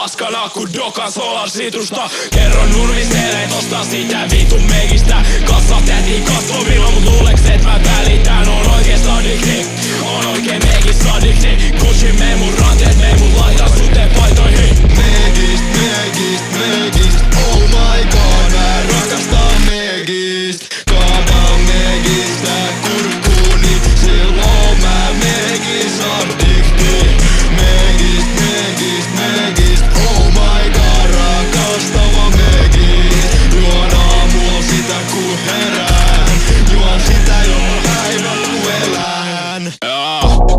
paskana ku Dokan Solar situsta. Kerron nurmiselle, et ostaa sitä vitun megistä. Kassa täti kasvovilla, mut luuleks et mä välitän. On oikees adikti, on oikein megis adikti. Gucci mei mun ranteet, mei mun laita suteen paitoihin. Megist, megist, megist, oh my god, mä rakastan megist. Kaapaan megistä kurkkuuni, silloin mä megis addikti. Megist, megist, megist, oh my god, rakastava megist. Juon aamulla sitä ku herään, juon sitä joka päivä ku elän.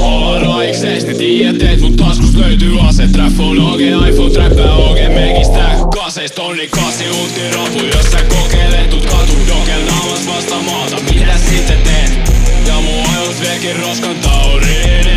Olla raiksesti, tiedät et mun taskus löytyy ase. Traffon OG, iPhone, trappää OG, megistä kaseist tonni 8 unti rapu. Jos sä kokeilet, tut katu dokel naamas vasta maata. Mitä sitten teet? Ja mun ajot viekin roskan tauriin.